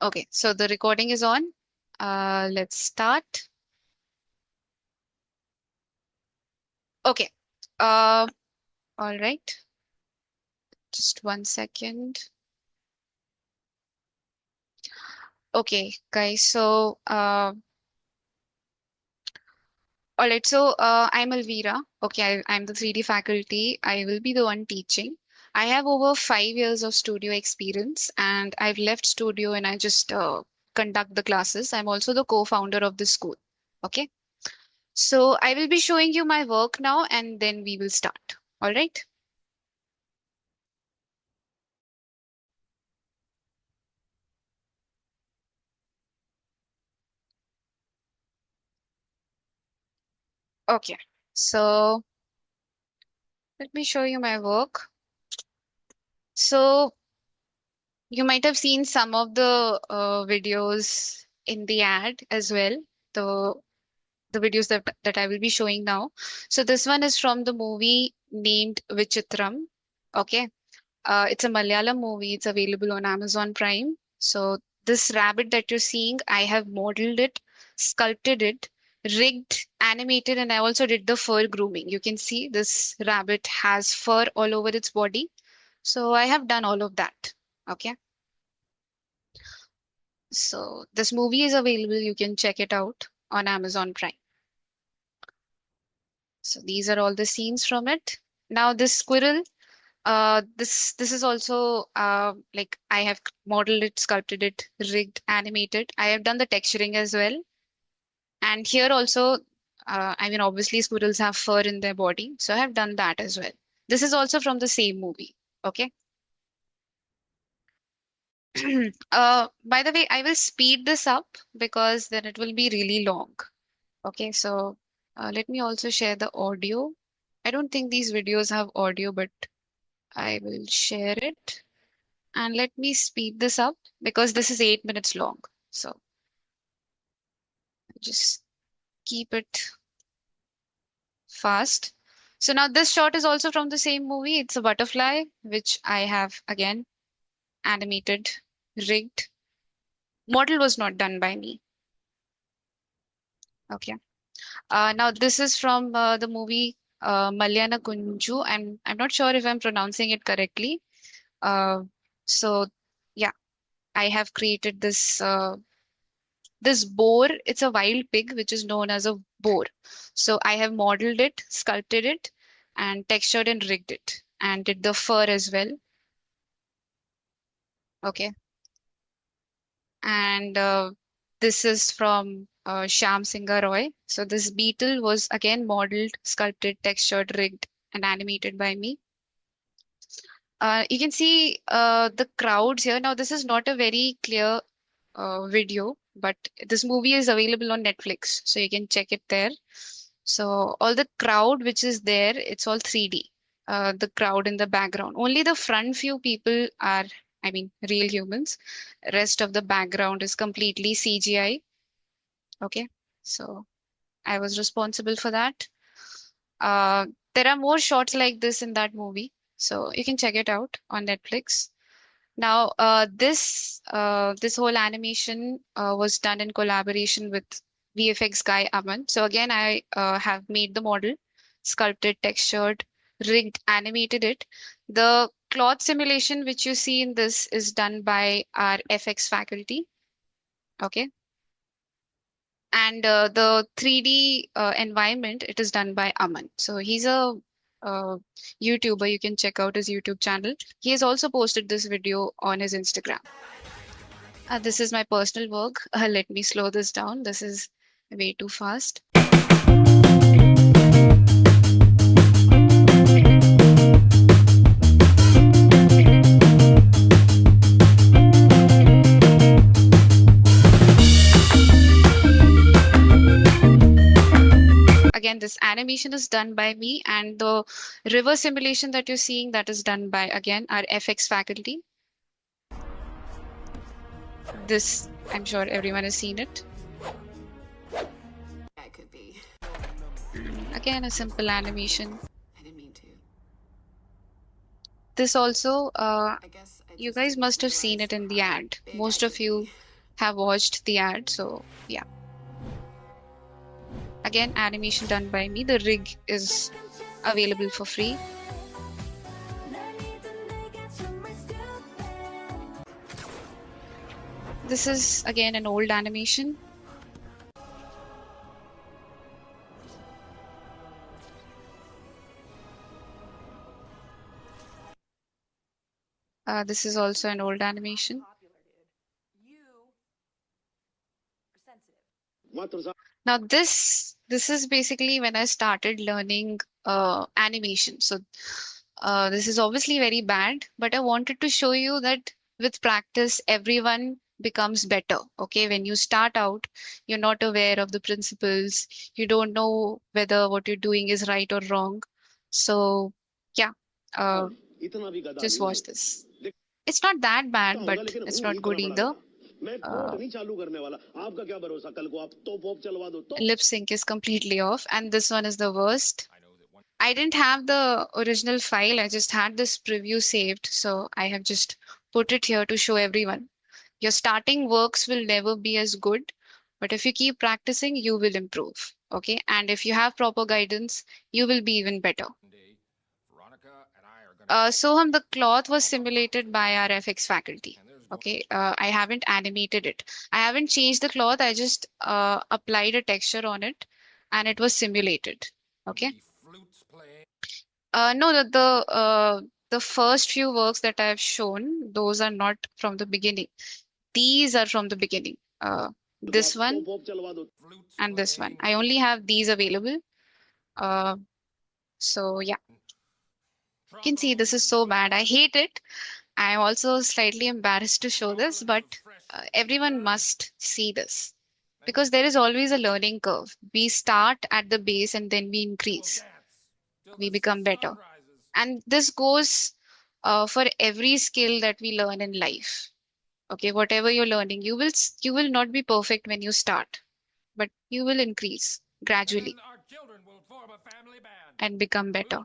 Okay, so the recording is on. Let's start. Okay. Uh, all right. Just 1 second. Okay, guys. All right. I'm Alvira. Okay, I'm the 3D faculty. I will be the one teaching. I have over 5 years of studio experience, and I've left studio and I just conduct the classes. I'm also the co-founder of the school. Okay. So I will be showing you my work now, and then we will start. All right. Okay. So let me show you my work. So you might have seen some of the videos in the ad as well. The the videos that I will be showing now. So this one is from the movie named Vichitram. Okay. It's a Malayalam movie. It's available on Amazon Prime. So this rabbit that you're seeing, I have modeled it, sculpted it, rigged, animated, and I also did the fur grooming. You can see this rabbit has fur all over its body. So I have done all of that. Okay. So this movie is available. You can check it out on Amazon Prime. So these are all the scenes from it. Now this squirrel, this is also like I have modeled it, sculpted it, rigged, animated. I have done the texturing as well. And here also, I mean, obviously squirrels have fur in their body, so I have done that as well. This is also from the same movie. Okay. By the way, I will speed this up because then it will be really long. Okay, so let me also share the audio. I don't think these videos have audio, but I will share it. And let me speed this up because this is 8 minutes long. So just keep it fast. So now this shot is also from the same movie. It's a butterfly, which I have again animated, rigged. Model was not done by me. Okay. Now this is from the movie Malyana Kunju. I'm not sure if I'm pronouncing it correctly. Uh, so yeah, I have created this boar. It's a wild pig which is known as a boar. So I have modeled it, sculpted it, and textured and rigged it, and did the fur as well. Okay, and this is from Shyam Singha Roy. So this beetle was again modeled, sculpted, textured, rigged, and animated by me. You can see the crowds here. Now, this is not a very clear video, but this movie is available on Netflix, so you can check it there. So all the crowd which is there, it's all 3D. The crowd in the background. Only the front few people are, I mean, real humans. Rest of the background is completely CGI. Okay, so I was responsible for that. Uh, there are more shots like this in that movie, so you can check it out on Netflix. Now, this whole animation was done in collaboration with VFX guy Aman. So again, I have made the model, sculpted, textured, rigged, animated it. The cloth simulation which you see in this is done by our FX faculty. Okay, and the 3D environment it is done by Aman. So he's a YouTuber. You can check out his YouTube channel. He has also posted this video on his Instagram. This is my personal work. Let me slow this down. This is way too fast. Again, this animation is done by me, and the river simulation that you're seeing that is done by again our FX faculty. This, I'm sure everyone has seen it. That could be. Again, a simple animation. I didn't mean to. This also, I guess I you just guys didn't must have seen realize it in the how ad. big I Most could of you be. have watched the ad. So yeah, again, animation done by me. The rig is available for free. This is again an old animation. This is also an old animation. Now this is basically when I started learning animation. So this is obviously very bad, but I wanted to show you that with practice, everyone becomes better. Okay, when you start out, you're not aware of the principles. You don't know whether what you're doing is right or wrong. So yeah, uh, just watch this. It's not that bad, but it's not good either. Lip sync is completely off, and this one is the worst. I didn't have the original file, I just had this preview saved, so I have just put it here to show everyone. Your starting works will never be as good, but if you keep practicing, you will improve. Okay, and if you have proper guidance, you will be even better. Soham, the cloth was simulated by our FX faculty. Okay, I haven't animated it. I haven't changed the cloth. I just applied a texture on it, and it was simulated. Okay. No, the first few works that I've shown, those are not from the beginning. These are from the beginning. This one and this one. I only have these available. Uh, so yeah, you can see this is so bad. I hate it. I'm also slightly embarrassed to show this, but everyone must see this because there is always a learning curve. We start at the base and then we increase. We become better. And this goes for every skill that we learn in life. Okay, whatever you're learning, you will not be perfect when you start, but you will increase gradually and become better.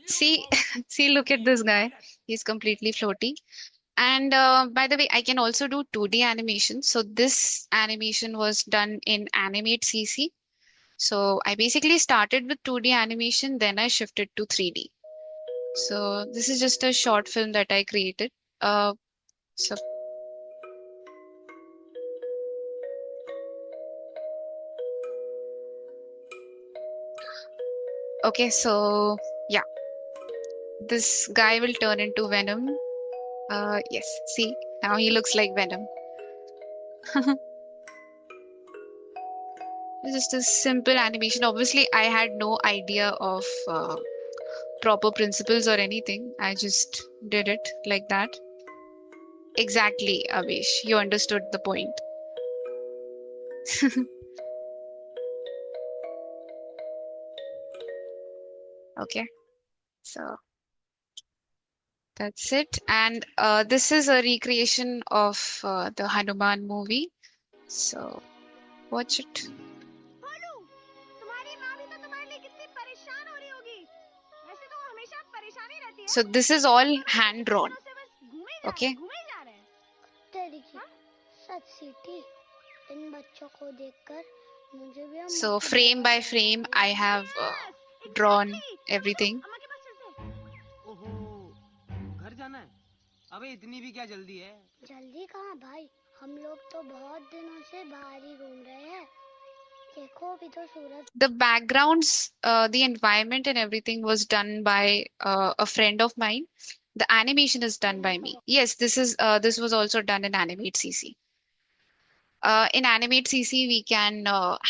See, see, look at this guy. He's completely floaty. And by the way, I can also do 2D animation. So this animation was done in Animate CC. So I basically started with 2D animation, then I shifted to 3D. So this is just a short film that I created. So okay, so yeah, this guy will turn into Venom. Yes, see, now he looks like Venom. It's just a simple animation. Obviously, I had no idea of proper principles or anything. I just did it like that. Exactly, Avish. You understood the point. Okay, so that's it. And this is a recreation of the Hanuman movie. So watch it. बोलू तुम्हारी माँ भी तो तुम्हारे लिए कितनी परेशान हो रही होगी वैसे तो वो हमेशा परेशान ही रहती है So this is all hand drawn. दिनों से बस Okay. घूमे जा रहे हैं तेरी की सच सीटी इन बच्चों को देखकर मुझे भी अम्मा So की frame बहुत by याद आ frame, रही I है have यस drawn एग्जैक्टली चलो चलो everything. अम्मा के पास चलते हैं ओहो घर जाना है अबे इतनी भी क्या जल्दी है जल्दी कहाँ भाई हम लोग तो बहुत दिनों से बाहर ही घूम रहे हैं देखो अभी तो सूरज The backgrounds, the environment and everything was done by a friend of mine. The animation is done by me. Yes, this was also done in Animate CC. In Animate CC, we can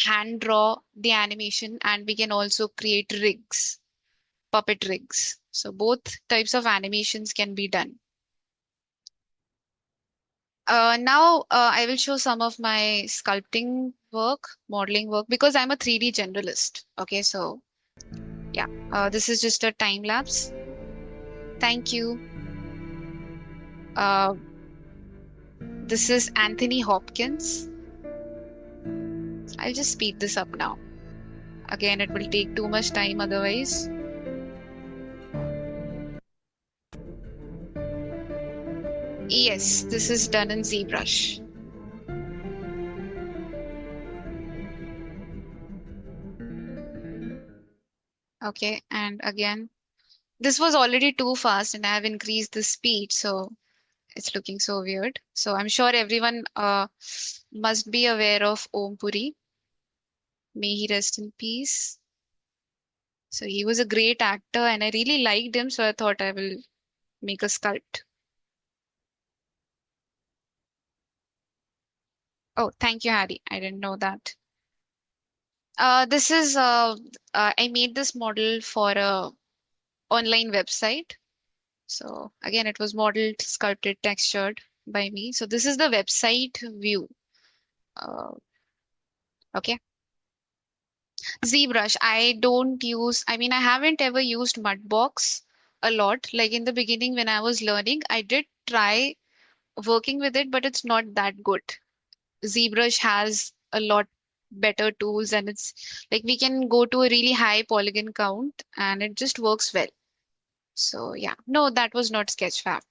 hand draw the animation and we can also create rigs, puppet rigs. So both types of animations can be done. Now I will show some of my sculpting work, modeling work, because I'm a 3D generalist. Okay, so yeah, this is just a time lapse. Thank you. Uh, this is Anthony Hopkins. I'll just speed this up now. Again, it will take too much time otherwise. Yes, this is done in ZBrush. Okay, and again, this was already too fast and I have increased the speed, so it's looking so weird. So I'm sure everyone must be aware of Om Puri. May he rest in peace. So he was a great actor and I really liked him, so I thought I will make a sculpt. Oh, thank you, Harry. I didn't know that. This is I made this model for a online website. So again, it was modeled, sculpted, textured by me. So this is the website view. Uh, okay. ZBrush. I don't use, I mean, I haven't ever used Mudbox a lot. Like in the beginning when I was learning, I did try working with it, but it's not that good. ZBrush has a lot better tools and it's like we can go to a really high polygon count and it just works well. So yeah, no, that was not Sketchfab.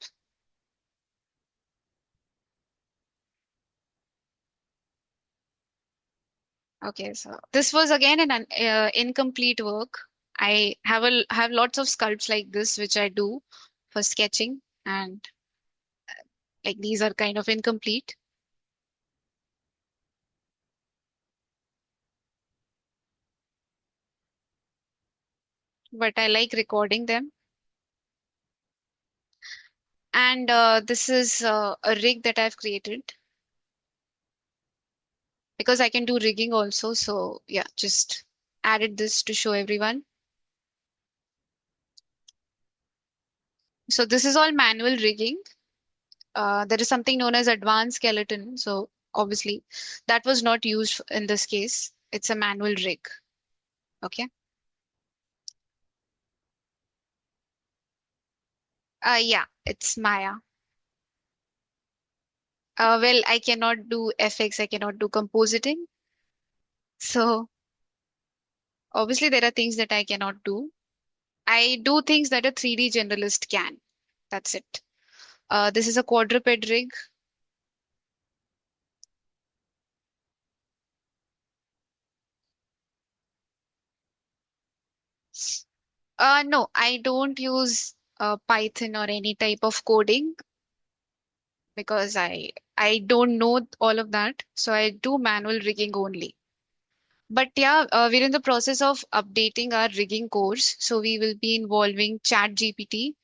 Okay, so this was again an incomplete work. I have lots of sculpts like this which I do for sketching, and like these are kind of incomplete, but I like recording them. And this is a rig that I've created because I can do rigging also. So yeah, just added this to show everyone. So this is all manual rigging. There is something known as advanced skeleton. So obviously that was not used in this case. It's a manual rig. Okay. Yeah, it's Maya. Well, I cannot do FX. I cannot do compositing. So obviously there are things that I cannot do. I do things that a 3D generalist can. That's it. This is a quadruped rig. No, I don't use Python or any type of coding because I don't know all of that. So I do manual rigging only. But yeah, we're in the process of updating our rigging course. So we will be involving ChatGPT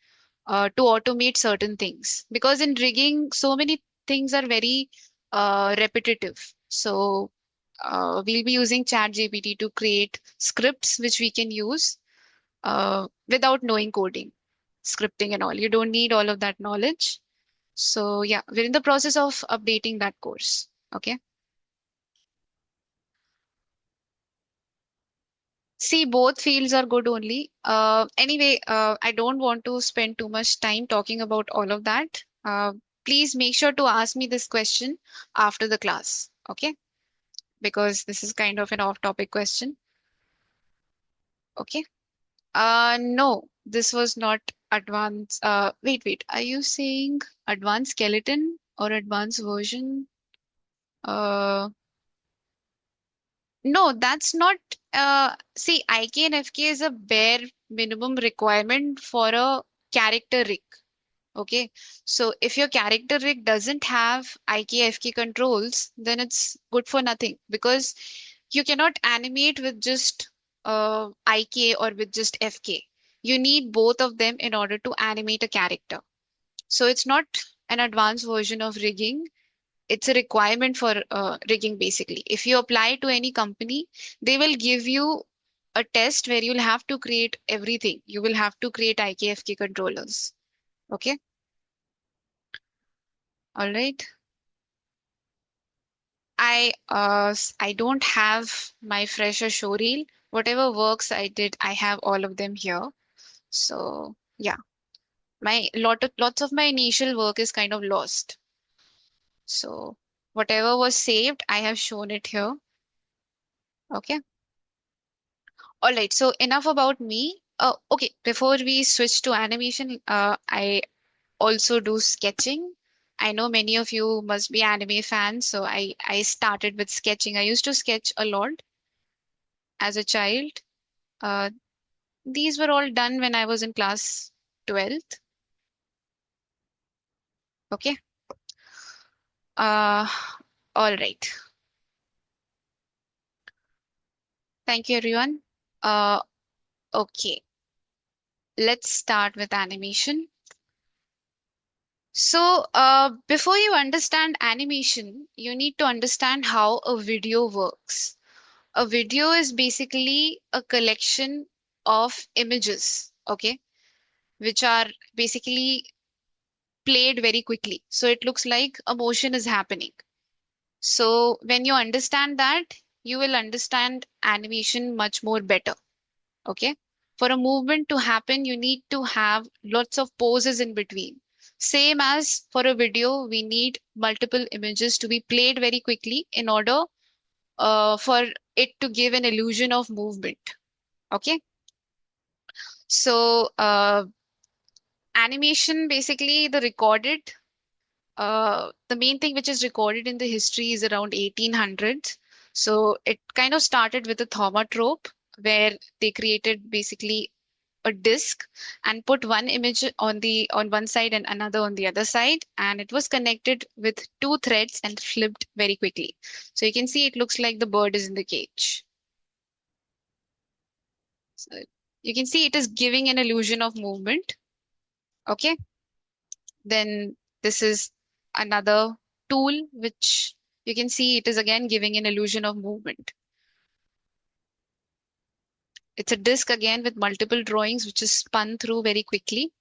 to automate certain things because in rigging, so many things are very repetitive. So we'll be using ChatGPT to create scripts which we can use without knowing coding, scripting, and all. You don't need all of that knowledge. So yeah, we're in the process of updating that course. Okay. See, both fields are good only. Anyway, I don't want to spend too much time talking about all of that. Please make sure to ask me this question after the class. Okay. Because this is kind of an off-topic question. Okay. No, this was not advanced. Wait. Are you saying advanced skeleton or advanced version? Uh, no, that's not. See, IK and FK is a bare minimum requirement for a character rig. Okay. So if your character rig doesn't have IK, FK controls, then it's good for nothing because you cannot animate with just IK or with just FK. You need both of them in order to animate a character. So it's not an advanced version of rigging. It's a requirement for rigging basically. If you apply to any company, they will give you a test where you'll have to create everything. You will have to create IKFK controllers. Okay. All right. I don't have my fresher show reel. Whatever works I did, I have all of them here. So yeah, lots of my initial work is kind of lost. So whatever was saved, I have shown it here. Okay. All right, so enough about me. Okay, before we switch to animation, I also do sketching. I know many of you must be anime fans, so I started with sketching. I used to sketch a lot as a child. Uh, these were all done when I was in class 12th. Okay. Uh, all right. Thank you, everyone. Uh, okay. Let's start with animation. So, before you understand animation, you need to understand how a video works. A video is basically a collection of images, okay, which are basically played very quickly. So it looks like a motion is happening. So when you understand that, you will understand animation much more better. Okay. For a movement to happen, you need to have lots of poses in between. Same as for a video, we need multiple images to be played very quickly in order for it to give an illusion of movement. Okay. So, animation basically the main thing which is recorded in the history is around 1800s. So it kind of started with a thaumatrope where they created basically a disc and put one image on one side and another on the other side, and it was connected with two threads and flipped very quickly. So you can see it looks like the bird is in the cage. So you can see it is giving an illusion of movement. Okay. Then this is another tool which you can see it is again giving an illusion of movement. It's a disc again with multiple drawings which is spun through very quickly.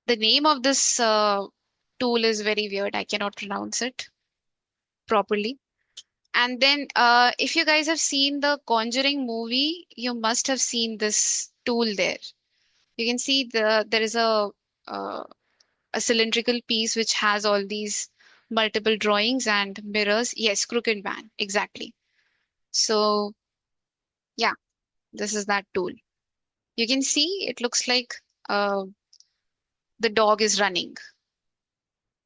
The name of this tool is very weird. I cannot pronounce it properly. And then if you guys have seen the Conjuring movie, you must have seen this tool there. You can see there is uh, a cylindrical piece which has all these multiple drawings and mirrors. Yes, crooked man, exactly. So yeah, this is that tool. You can see it looks like the dog is running,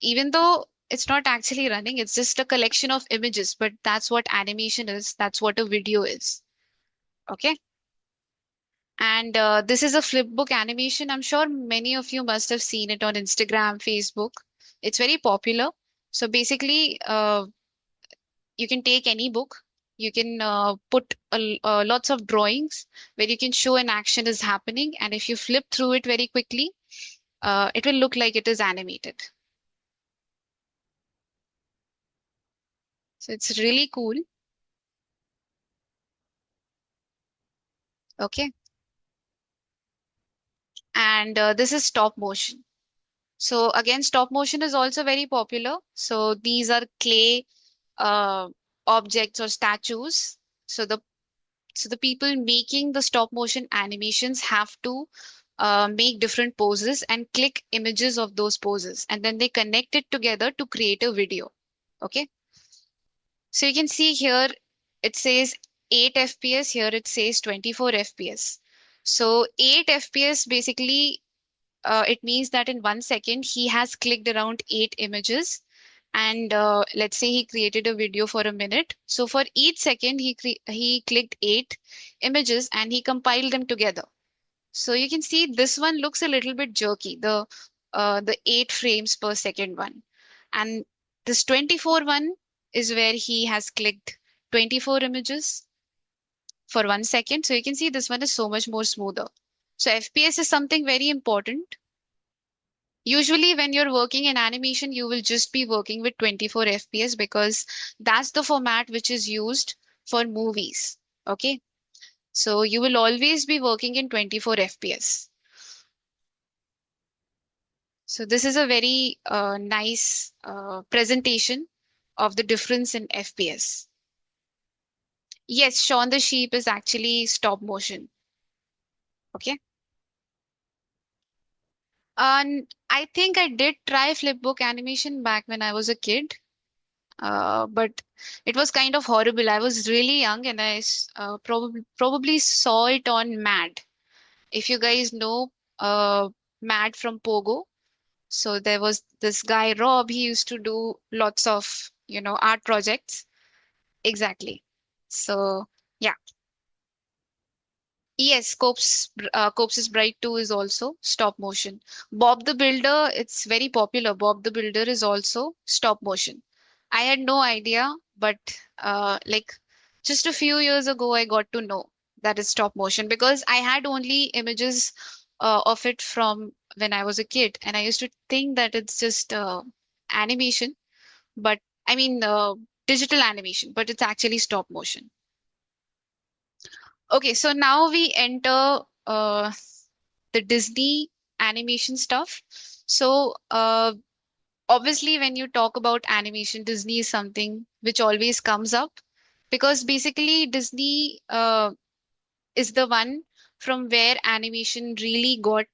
even though it's not actually running. It's just a collection of images, but that's what animation is. That's what a video is. Okay. And this is a flipbook animation. I'm sure many of you must have seen it on Instagram, Facebook. It's very popular. So basically, you can take any book, you can put lots of drawings where you can show an action is happening, and if you flip through it very quickly, it will look like it is animated. So it's really cool. Okay. And this is stop motion. So again, stop motion is also very popular. So these are clay uh, objects or statues. So the people making the stop motion animations have to make different poses and click images of those poses, and then they connect it together to create a video. Okay. So you can see here it says 8 FPS, here it says 24 FPS. So 8 FPS basically it means that in 1 second he has clicked around 8 images, and let's say he created a video for a minute. So for each second he clicked 8 images and he compiled them together. So you can see this one looks a little bit jerky, the 8 frames per second one. And this 24 one is where he has clicked 24 images for 1 second. So you can see this one is so much more smoother. So FPS is something very important. Usually when you're working in animation, you will just be working with 24 FPS because that's the format which is used for movies. Okay. So you will always be working in 24 FPS. So this is a very nice presentation of the difference in FPS. Yes, Shaun the Sheep is actually stop motion. Okay. And I think I did try flipbook animation back when I was a kid, but it was kind of horrible. I was really young and I probably saw it on Mad. If you guys know Mad from Pogo, so there was this guy Rob. He used to do lots of art projects. Exactly. So yeah, Yes, Corpse's Bride 2 is also stop motion. Bob the Builder, it's very popular. Bob the Builder is also stop motion. I had no idea, but like just a few years ago, I got to know that it's stop motion because I had only images of it from when I was a kid, and I used to think that it's just animation, but I mean digital animation, but it's actually stop motion. Okay, so now we enter the Disney animation stuff. So, obviously, when you talk about animation, Disney is something which always comes up because basically, Disney is the one from where animation really got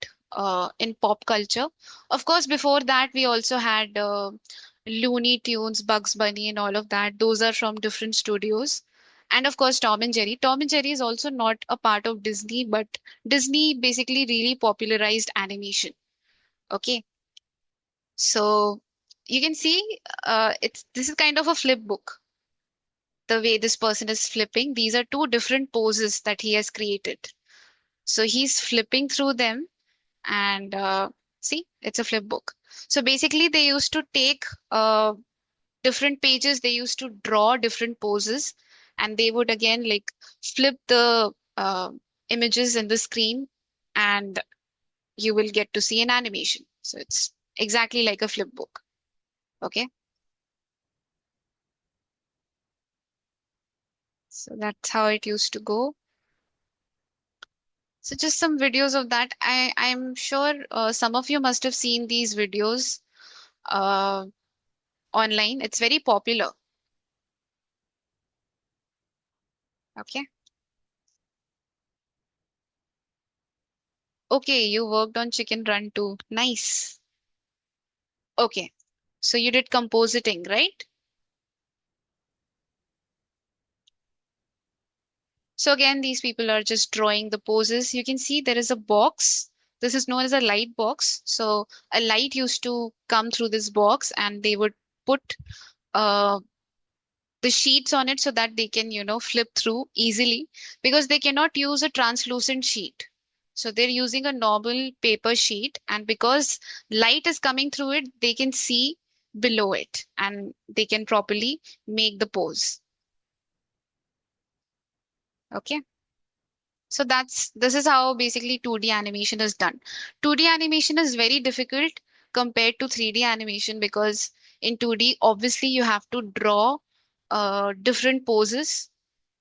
in pop culture. Of course, before that, we also had Looney Tunes, Bugs Bunny, and all of that. Those are from different studios. And of course, Tom and Jerry. Tom and Jerry is also not a part of Disney, but Disney basically really popularized animation. Okay, so you can see it's this is kind of a flip book. The way this person is flipping, these are two different poses that he has created. So he's flipping through them and see, it's a flip book. So basically, they used to take different pages, they used to draw different poses, and they would again like flip the images in the screen, and you will get to see an animation. So it's exactly like a flip book. Okay, so that's how it used to go. So just some videos of that. I'm sure some of you must have seen these videos uh, online. It's very popular. Okay. Okay, you worked on Chicken Run too. Nice. Okay. So you did compositing, right? So again, these people are just drawing the poses. You can see there is a box. This is known as a light box. So a light used to come through this box and they would put uh, the sheets on it so that they can, flip through easily because they cannot use a translucent sheet. So they're using a normal paper sheet, and because light is coming through it, they can see below it and they can properly make the pose. Okay. So this is how basically 2D animation is done. 2D animation is very difficult compared to 3D animation because in 2D, obviously you have to draw different poses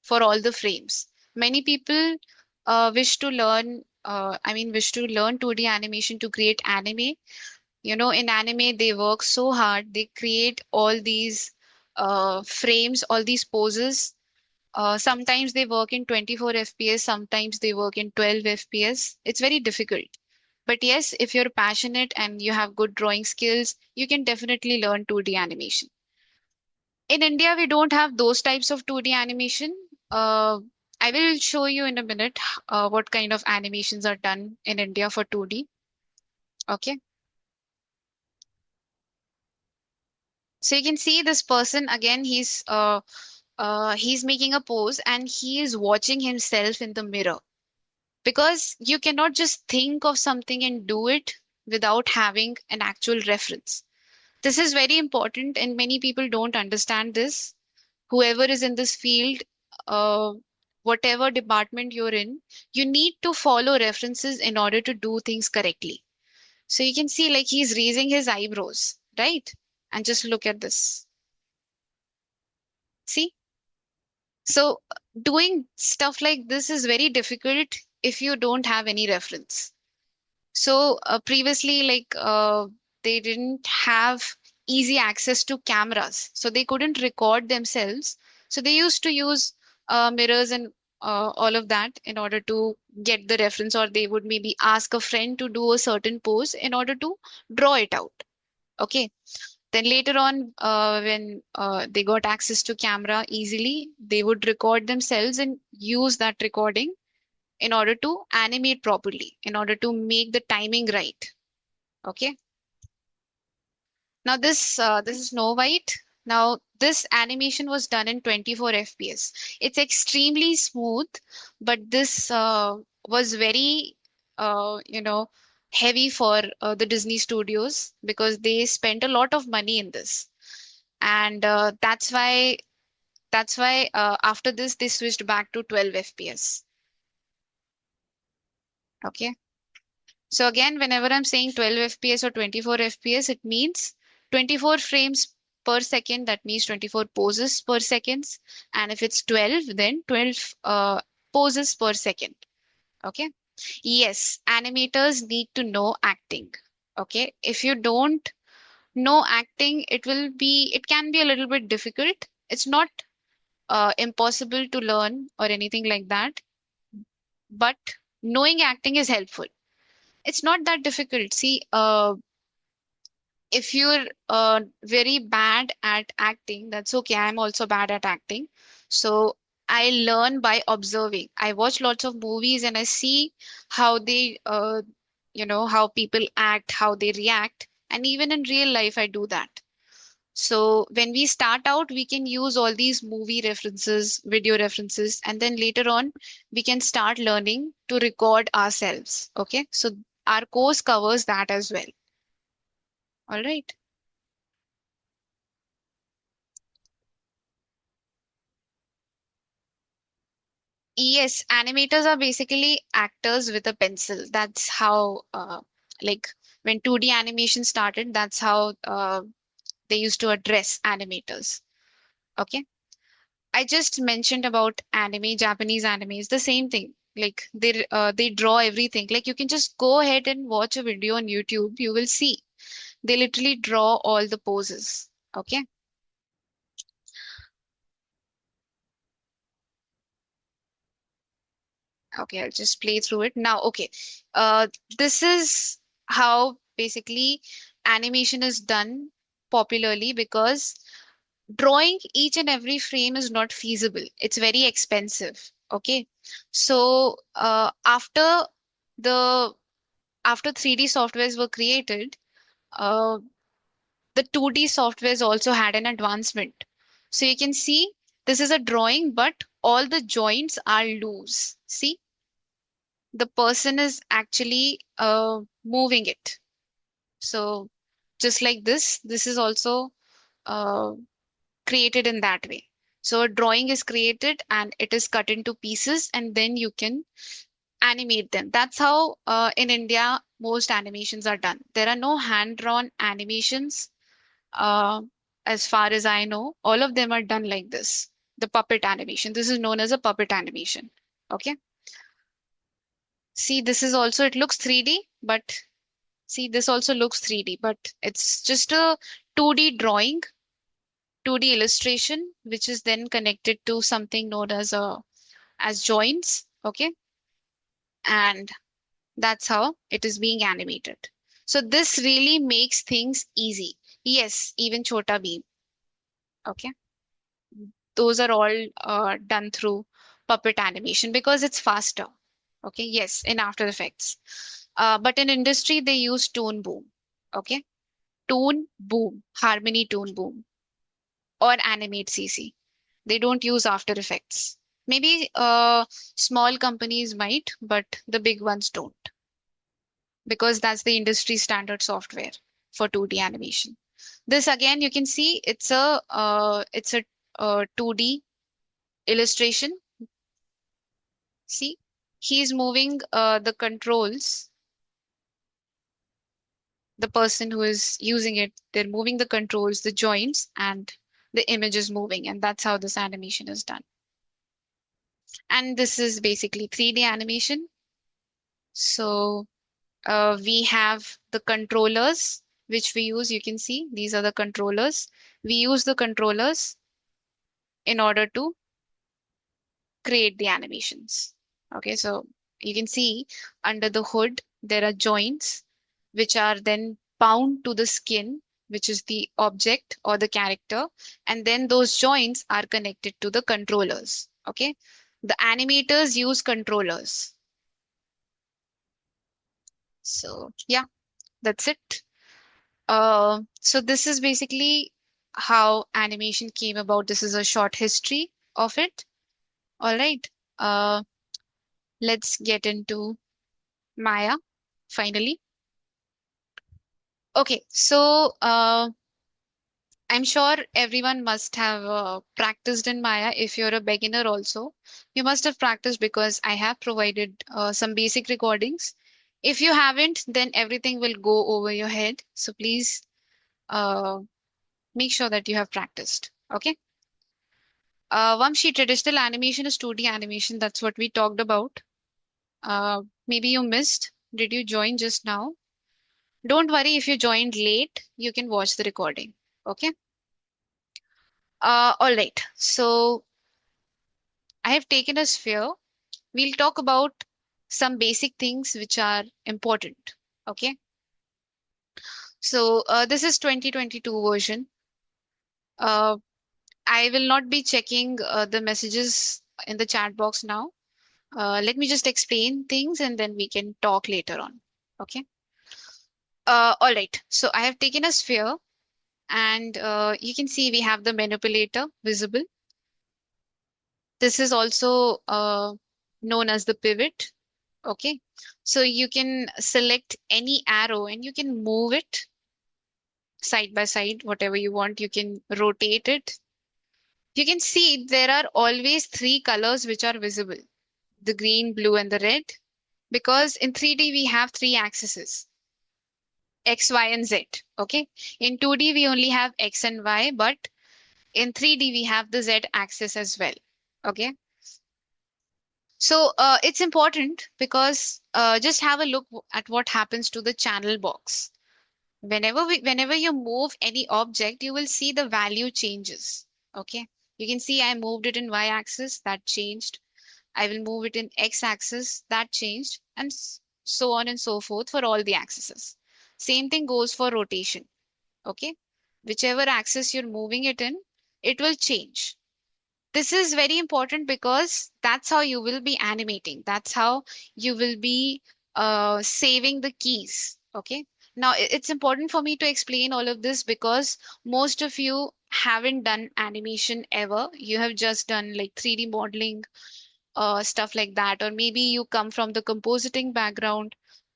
for all the frames. Many people wish to learn 2D animation to create anime. In anime, they work so hard. They create all these frames, all these poses. Sometimes they work in 24 FPS, sometimes they work in 12 FPS. It's very difficult. But yes, if you're passionate and you have good drawing skills, you can definitely learn 2D animation. In India, we don't have those types of 2D animation. Uh, I will show you in a minute what kind of animations are done in India for 2D. Okay. So you can see this person again, he's making a pose and he is watching himself in the mirror because you cannot just think of something and do it without having an actual reference. This is very important and many people don't understand this. Whoever is in this field, uh, whatever department you're in, you need to follow references in order to do things correctly. So you can see like he's raising his eyebrows, right? And just look at this. See? So doing stuff like this is very difficult if you don't have any reference. So previously, they didn't have easy access to cameras, so they couldn't record themselves. So they used to use mirrors and all of that in order to get the reference, or they would maybe ask a friend to do a certain pose in order to draw it out. Okay. Then later on, when they got access to camera easily, they would record themselves and use that recording in order to animate properly, in order to make the timing right. Okay. Now this is Snow White. Now this animation was done in 24 FPS. It's extremely smooth, but this was very, heavy for the Disney studios because they spent a lot of money in this. And that's why after this they switched back to 12 FPS. Okay. So again, whenever I'm saying 12 FPS or 24 FPS, it means 24 frames per second. That means 24 poses per second. And if it's 12, then 12 poses per second. Okay. Yes, animators need to know acting. Okay. If you don't know acting, it can be a little bit difficult. It's not impossible to learn or anything like that, but knowing acting is helpful. It's not that difficult. See, if you're very bad at acting, that's okay. I'm also bad at acting. So I learn by observing. I watch lots of movies and I see how how people act, how they react. And even in real life, I do that. So when we start out, we can use all these movie references, video references, and then later on, we can start learning to record ourselves. Okay. So our course covers that as well. All right. Yes, animators are basically actors with a pencil. That's how, like, when 2D animation started, that's how they used to address animators. Okay. I just mentioned about anime, Japanese anime is the same thing. Like they draw everything. Like you can just go ahead and watch a video on YouTube. You will see they literally draw all the poses. Okay. Okay, I'll just play through it now. Okay, uh, this is how basically animation is done popularly because drawing each and every frame is not feasible. It's very expensive. Okay, so the after 3D softwares were created, uh, the 2D softwares also had an advancement. So you can see this is a drawing, but all the joints are loose. See, the person is actually moving it. So just like this is also uh, created in that way. So a drawing is created and it is cut into pieces and then you can animate them. That's how in India most animations are done. There are no hand-drawn animations uh, as far as I know. All of them are done like this. The puppet animation. This is known as a puppet animation. Okay. See, this is also, it looks 3D, but see, this also looks 3D, but it's just a 2D drawing, 2D illustration, which is then connected to something known as joints. Okay. And that's how it is being animated. So this really makes things easy. Yes, even Chota Beam. Okay. Those are all done through puppet animation because it's faster. Okay. Yes, in After Effects. But in industry, they use Tone Boom. Okay. Tone Boom, Harmony Tone Boom, or Animate CC. They don't use After Effects. Maybe small companies might, but the big ones don't because that's the industry standard software for 2D animation. This again, you can see it's a 2D illustration. See, he's moving the controls. The person who is using it, they're moving the controls, the joints, and the image is moving, and that's how this animation is done. And this is basically 3D animation. So we have the controllers which we use. You can see these are the controllers. We use the controllers in order to create the animations. Okay, so you can see under the hood there are joints which are then bound to the skin, which is the object or the character, and then those joints are connected to the controllers. Okay, the animators use controllers. So yeah, that's it. So this is basically how animation came about. This is a short history of it. All right. Uh, Let's get into Maya finally. Okay, so I'm sure everyone must have practiced in Maya. If you're a beginner also, you must have practiced because I have provided some basic recordings. If you haven't, then everything will go over your head. So please uh, make sure that you have practiced. Okay. Vamshi, traditional animation is 2D animation. That's what we talked about. Maybe you missed. Did you join just now? Don't worry if you joined late, you can watch the recording. Okay. All right. So I have taken a sphere. We'll talk about some basic things which are important. Okay. So this is 2022 version. Uh, I will not be checking the messages in the chat box now. Let me just explain things and then we can talk later on. Okay. All right. So I have taken a sphere and you can see we have the manipulator visible. This is also known as the pivot. Okay. So you can select any arrow and you can move it side by side, whatever you want. You can rotate it. You can see there are always three colors which are visible, the green, blue, and the red. Because in 3D, we have three axes, X, Y, and Z. Okay. In 2D, we only have X and Y, but in 3D, we have the Z axis as well. Okay. So it's important because just have a look at what happens to the channel box. Whenever you move any object, you will see the value changes. Okay. You can see I moved it in Y axis, that changed. I will move it in X axis, that changed, and so on and so forth for all the axes. Same thing goes for rotation. Okay. Whichever axis you're moving it in, it will change. This is very important because that's how you will be animating. That's how you will be saving the keys. Okay. Now, it's important for me to explain all of this because most of you haven't done animation ever. You have just done like 3D modeling, stuff like that. Or maybe you come from the compositing background,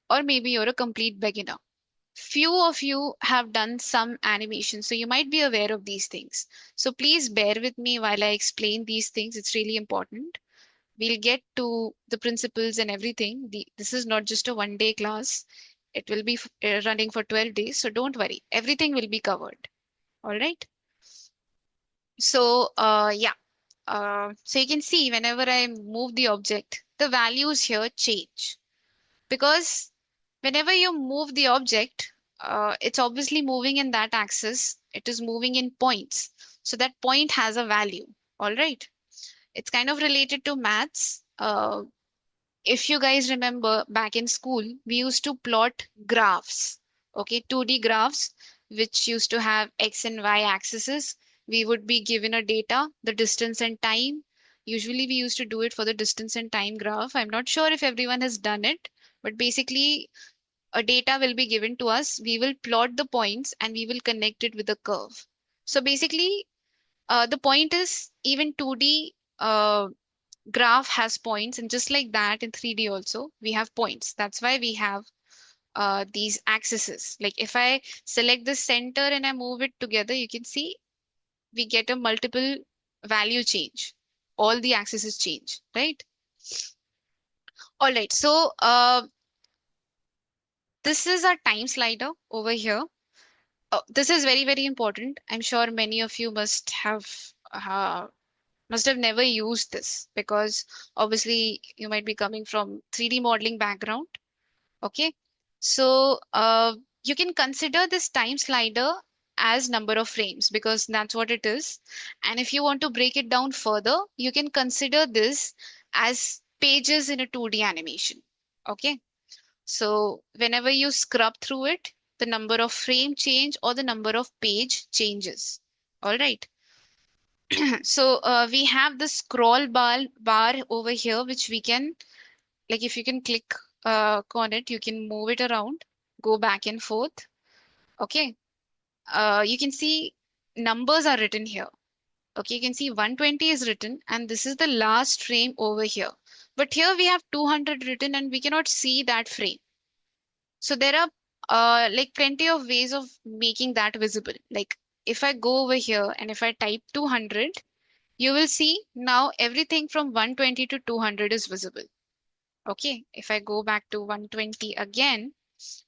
or maybe you're a complete beginner. Few of you have done some animation, so you might be aware of these things. So please bear with me while I explain these things. It's really important. We'll get to the principles and everything. This is not just a 1 day class. It will be running for 12 days. So don't worry. Everything will be covered. All right. So, yeah. So you can see whenever I move the object, the values here change because whenever you move the object, it's obviously moving in that axis. It is moving in points. So that point has a value. All right. It's kind of related to maths. If you guys remember back in school, we used to plot graphs. Okay. 2D graphs, which used to have X and Y axes. We would be given a data, the distance and time. Usually we used to do it for the distance and time graph. I'm not sure if everyone has done it, but basically a data will be given to us. We will plot the points and we will connect it with a curve. So basically, the point is even 2D graph has points, and just like that in 3D also, we have points. That's why we have these axes. Like if I select the center and I move it together, you can see we get a multiple value change. All the axes change, right? All right. So this is our time slider over here. Oh, this is very, very important. I'm sure many of you must have never used this because obviously you might be coming from 3D modeling background. Okay. So you can consider this time slider as number of frames because that's what it is. And if you want to break it down further, you can consider this as pages in a 2D animation. Okay. So whenever you scrub through it, the number of frame change or the number of page changes. All right. So we have the scroll bar over here, which we can, like if you can click on it, you can move it around, go back and forth. Okay. You can see numbers are written here. Okay, you can see 120 is written, and this is the last frame over here. But here we have 200 written and we cannot see that frame. So there are like plenty of ways of making that visible. Like if I go over here and if I type 200, you will see now everything from 120 to 200 is visible. Okay, if I go back to 120 again,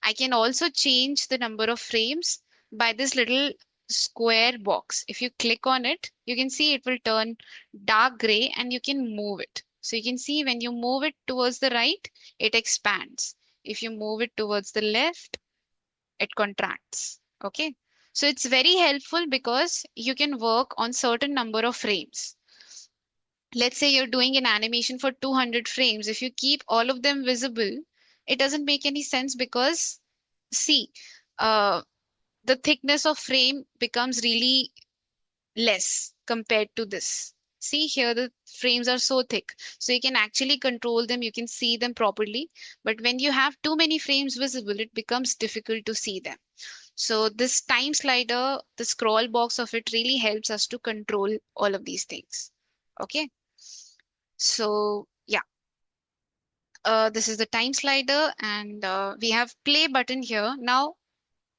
I can also change the number of frames by this little square box. If you click on it, you can see it will turn dark gray and you can move it. So you can see when you move it towards the right, it expands. If you move it towards the left, it contracts. Okay. So it's very helpful because you can work on certain number of frames. Let's say you're doing an animation for 200 frames. If you keep all of them visible, it doesn't make any sense because see, uh, the thickness of frame becomes really less compared to this. See here, the frames are so thick. So you can actually control them, you can see them properly. But when you have too many frames visible, it becomes difficult to see them. So this time slider, the scroll box of it really helps us to control all of these things. Okay. So yeah, this is the time slider and we have play button here. Now,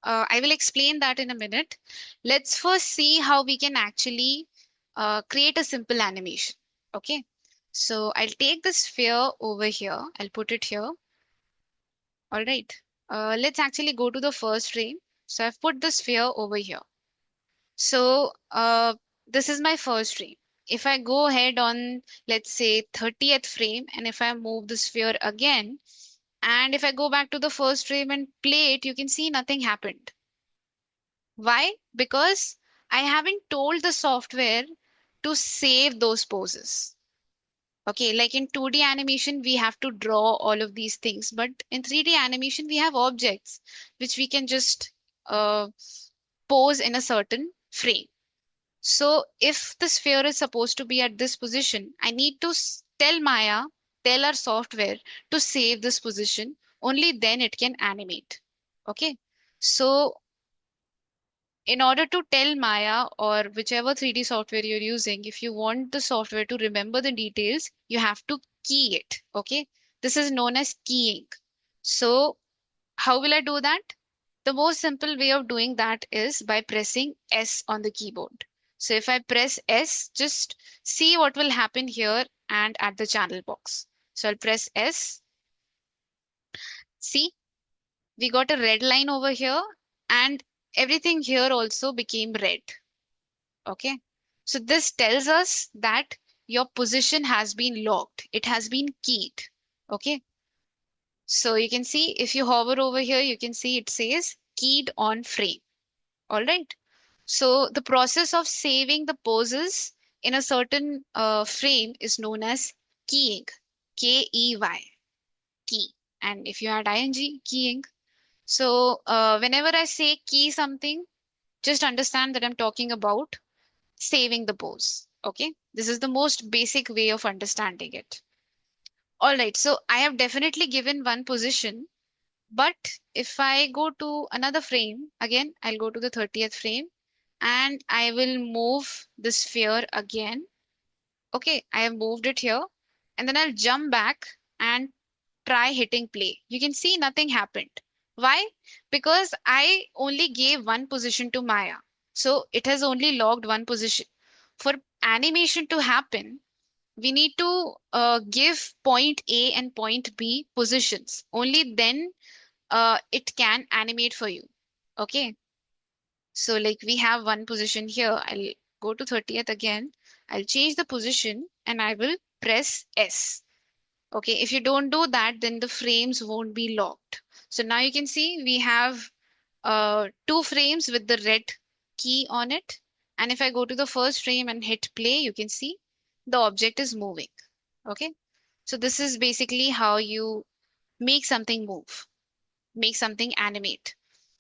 I will explain that in a minute. Let's first see how we can actually create a simple animation. Okay. So I'll take the sphere over here. I'll put it here. All right. Let's actually go to the first frame. So I've put the sphere over here. So this is my first frame. If I go ahead on, let's say 30th frame, and if I move the sphere again, and if I go back to the first frame and play it, you can see nothing happened. Why? Because I haven't told the software to save those poses. Okay, like in 2D animation, we have to draw all of these things, but in 3D animation, we have objects which we can just uh, pose in a certain frame. So if the sphere is supposed to be at this position, I need to tell Maya, tell our software to save this position. Only then it can animate. Okay. So in order to tell Maya or whichever 3D software you're using, if you want the software to remember the details, you have to key it. Okay. This is known as keying. So how will I do that? The most simple way of doing that is by pressing S on the keyboard. So if I press S, just see what will happen here and at the channel box. So I'll press S. See, we got a red line over here and everything here also became red. Okay. So this tells us that your position has been locked. It has been keyed. Okay. So you can see if you hover over here, you can see it says keyed on frame. All right. So the process of saving the poses in a certain frame is known as keying. K-E-Y, key. And if you add ing, keying. So whenever I say key something, just understand that I'm talking about saving the pose. Okay. This is the most basic way of understanding it. All right. So I have definitely given one position. But if I go to another frame, again, I'll go to the 30th frame and I will move the sphere again. Okay, I have moved it here and then I'll jump back and try hitting play. You can see nothing happened. Why? Because I only gave one position to Maya. So it has only logged one position. For animation to happen, we need to give point A and point B positions. Only then it can animate for you. Okay. So like we have one position here. I'll go to 30th again. I'll change the position and I will press S. Okay. If you don't do that, then the frames won't be locked. So now you can see we have two frames with the red key on it. And if I go to the first frame and hit play, you can see the object is moving. Okay. So this is basically how you make something move, make something animate.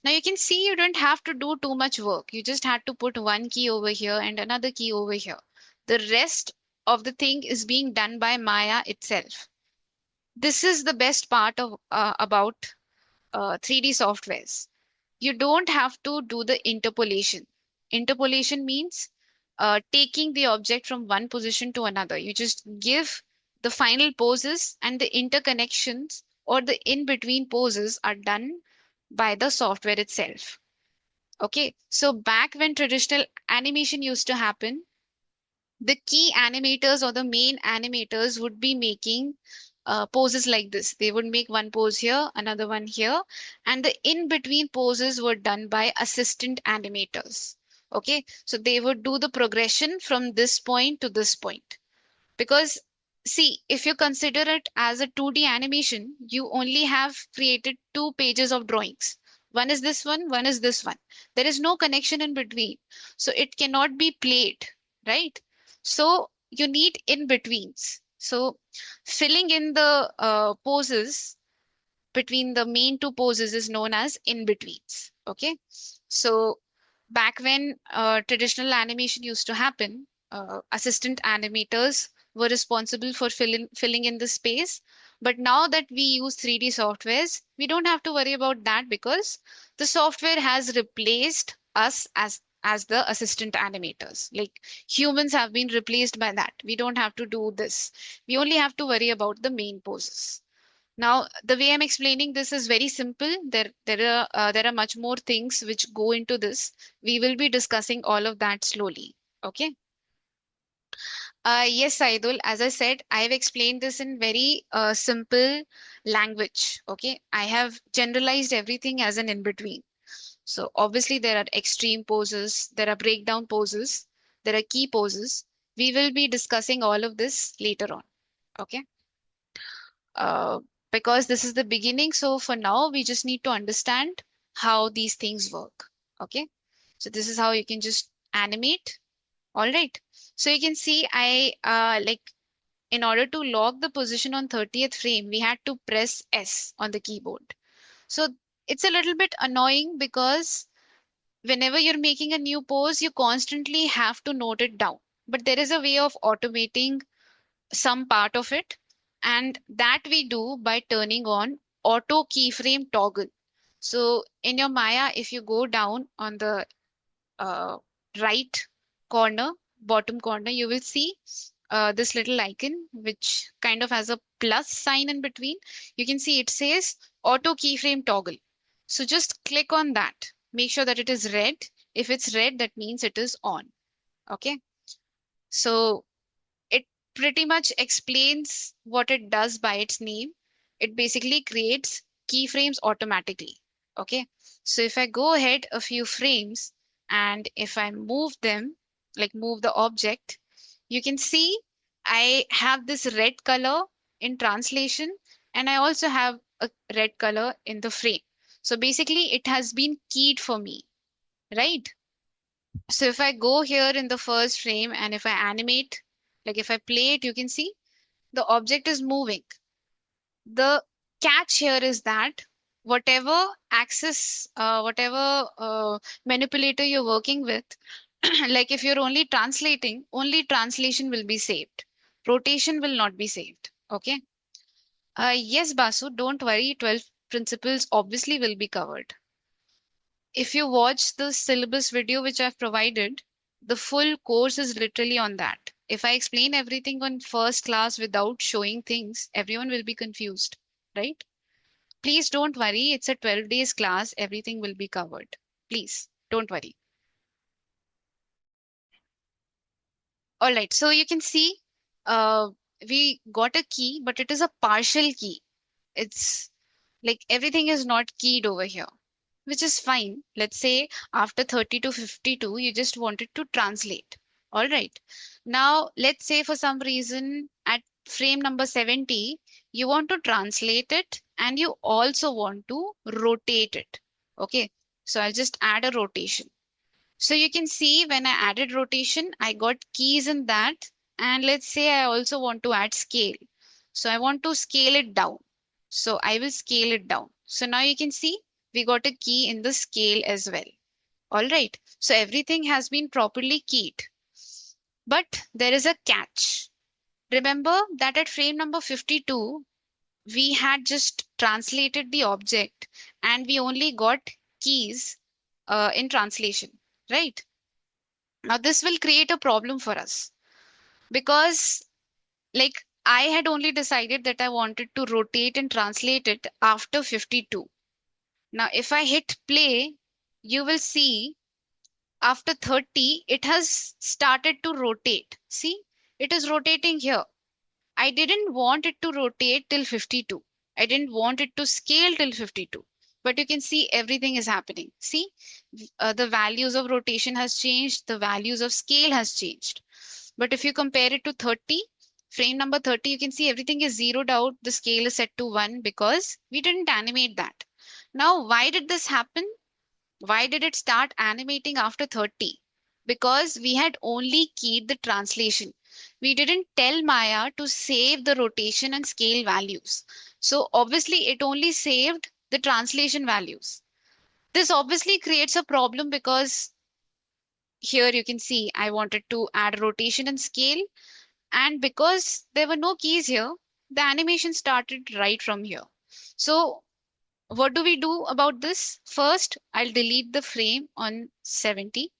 Now you can see you don't have to do too much work. You just had to put one key over here and another key over here. The rest of the thing is being done by Maya itself. This is the best part of about 3D softwares. You don't have to do the interpolation. Interpolation means taking the object from one position to another. You just give the final poses and the interconnections or the in between poses are done by the software itself. Okay, so back when traditional animation used to happen, the key animators or the main animators would be making poses like this. They would make one pose here, another one here, and the in between poses were done by assistant animators. Okay, so they would do the progression from this point to this point. Because, see, if you consider it as a 2D animation, you only have created two pages of drawings. One is this one is this one. There is no connection in between. So it cannot be played, right? So you need in betweens. So filling in the poses between the main two poses is known as in betweens. Okay. So back when traditional animation used to happen, assistant animators were responsible for filling in the space. But now that we use 3D softwares, we don't have to worry about that because the software has replaced us as the assistant animators. Like humans have been replaced by that. We don't have to do this. We only have to worry about the main poses. Now, the way I'm explaining this is very simple. There are much more things which go into this. We will be discussing all of that slowly. Okay. Yes, Saidul. As I said, I have explained this in very simple language. Okay. I have generalized everything as an in-between. So obviously there are extreme poses, there are breakdown poses, there are key poses. We will be discussing all of this later on. Okay. uh, because this is the beginning. So for now, we just need to understand how these things work. Okay. So this is how you can just animate. All right. So you can see like in order to lock the position on 30th frame, we had to press S on the keyboard. So it's a little bit annoying because whenever you're making a new pose, you constantly have to note it down. But there is a way of automating some part of it, and that we do by turning on auto keyframe toggle. So in your Maya, if you go down on the uh, right corner, bottom corner, you will see this little icon which kind of has a plus sign in between. You can see it says auto keyframe toggle. So just click on that. Make sure that it is red. If it's red, that means it is on. Okay. So it pretty much explains what it does by its name. It basically creates keyframes automatically. Okay. So if I go ahead a few frames and if I move them, like move the object, you can see I have this red color in translation and I also have a red color in the frame. So basically it has been keyed for me, right? So if I go here in the first frame and if I animate, like if I play it, you can see the object is moving. The catch here is that whatever manipulator you're working with, like if you're only translating, only translation will be saved. Rotation will not be saved. Okay. Yes, Basu, don't worry. 12 principles obviously will be covered. If you watch the syllabus video which I've provided, the full course is literally on that. If I explain everything on first class without showing things, everyone will be confused, right? Please don't worry. It's a 12 days class. Everything will be covered. Please don't worry. All right. So you can see uh, we got a key, but it is a partial key. It's like everything is not keyed over here, which is fine. Let's say after 30 to 52, you just wanted to translate. All right. Now, let's say for some reason at frame number 70, you want to translate it and you also want to rotate it. Okay. So I'll just add a rotation. So you can see when I added rotation, I got keys in that. And let's say I also want to add scale. So I want to scale it down. So I will scale it down. So now you can see we got a key in the scale as well. All right. So everything has been properly keyed. But there is a catch. Remember that at frame number 52, we had just translated the object and we only got keys in translation, right? Now, this will create a problem for us because, like, I had only decided that I wanted to rotate and translate it after 52. Now, if I hit play, you will see after 30, it has started to rotate. See, it is rotating here. I didn't want it to rotate till 52. I didn't want it to scale till 52. But you can see everything is happening. See, the values of rotation has changed. The values of scale has changed. But if you compare it to 30, frame number 30, you can see everything is zeroed out. The scale is set to 1 because we didn't animate that. Now, why did this happen? Why did it start animating after 30? Because we had only keyed the translation. We didn't tell Maya to save the rotation and scale values. So obviously it only saved the translation values. This obviously creates a problem because here you can see I wanted to add rotation and scale, and because there were no keys here, the animation started right from here. So what do we do about this? First, I'll delete the frame on 70.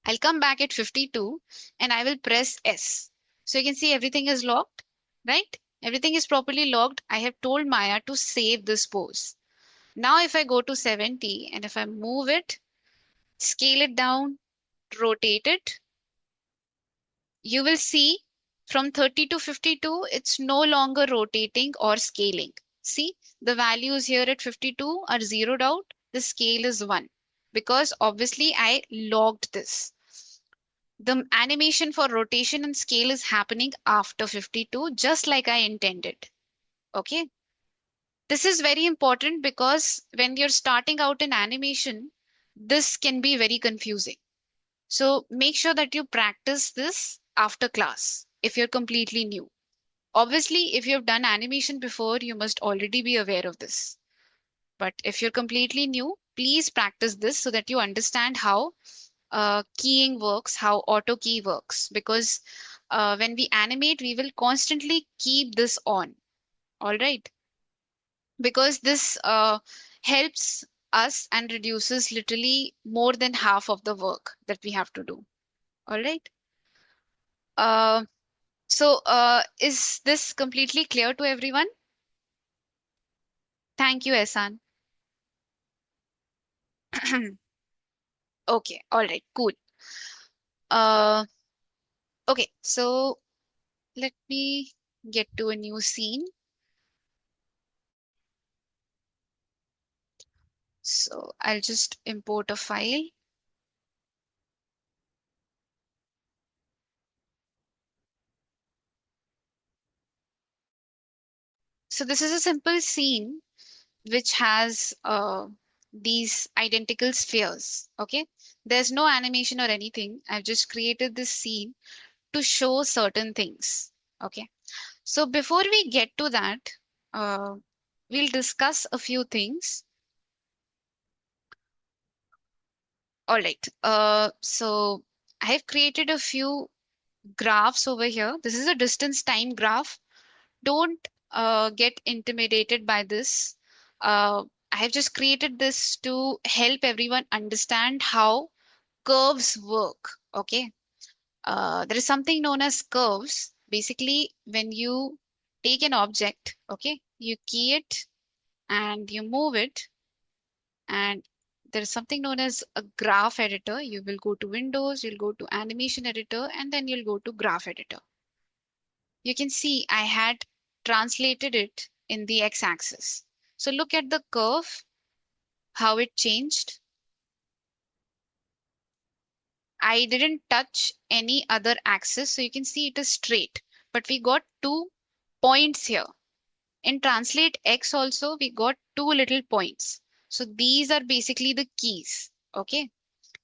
I'll come back at 52 and I will press S. So you can see everything is locked, right? Everything is properly locked. I have told Maya to save this pose. Now if I go to 70 and if I move it, scale it down, rotate it, you will see from 30 to 52, it's no longer rotating or scaling. See, the values here at 52 are zeroed out. The scale is 1 because obviously I logged this. The animation for rotation and scale is happening after 52, just like I intended. Okay. This is very important because when you're starting out in animation, this can be very confusing. So make sure that you practice this after class if you're completely new. Obviously, if you've done animation before, you must already be aware of this. But if you're completely new, please practice this so that you understand how keying works, how auto key works. Because when we animate, we will constantly keep this on. All right. Because this helps us and reduces literally more than half of the work that we have to do. All right. Uh, so, is this completely clear to everyone? Thank you, Ehsan. Okay, all right, cool. Uh, okay, so let me get to a new scene. So I'll just import a file. So this is a simple scene which has these identical spheres. Okay, there's no animation or anything. I've just created this scene to show certain things. Okay, so before we get to that, uh, we'll discuss a few things. All right. So I have created a few graphs over here. This is a distance time graph. Don't get intimidated by this. I have just created this to help everyone understand how curves work. Okay. There is something known as curves. Basically, when you take an object, okay, you key it and you move it, and there is something known as a graph editor. You will go to Windows, you'll go to Animation Editor, and then you'll go to Graph Editor. You can see I had translated it in the x-axis. So look at the curve, how it changed. I didn't touch any other axis, so you can see it is straight. But we got two points here. In translate x also, we got two little points. So these are basically the keys. Okay.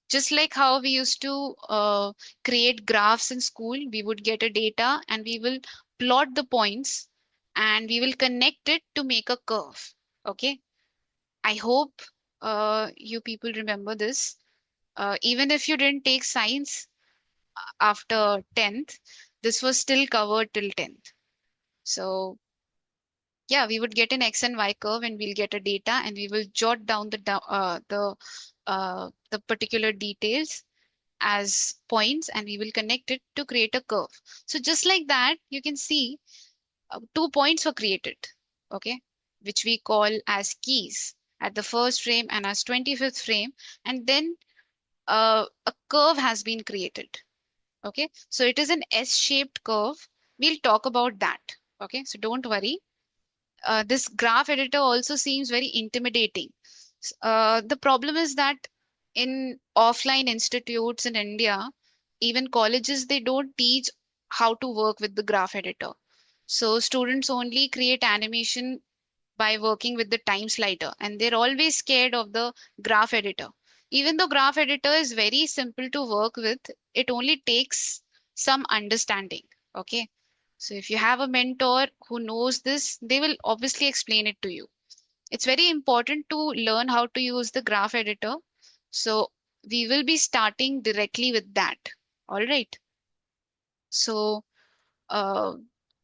Just like how we used to create graphs in school, we would get a data and we will plot the points and we will connect it to make a curve. Okay. I hope you people remember this. Even if you didn't take science after 10th, this was still covered till 10th. So yeah, we would get an X and Y curve and we'll get a data and we will jot down the particular details, as points and we will connect it to create a curve. So just like that, you can see 2 points were created, okay, which we call as keys at the first frame and as 25th frame. And then a curve has been created. Okay, so it is an S-shaped curve. We'll talk about that. Okay, so don't worry. This graph editor also seems very intimidating. The problem is that in offline institutes in India, even colleges, they don't teach how to work with the graph editor. So students only create animation by working with the time slider, and they're always scared of the graph editor. Even though graph editor is very simple to work with, it only takes some understanding. Okay, so if you have a mentor who knows this, they will obviously explain it to you. It's very important to learn how to use the graph editor. So we will be starting directly with that. All right. So uh,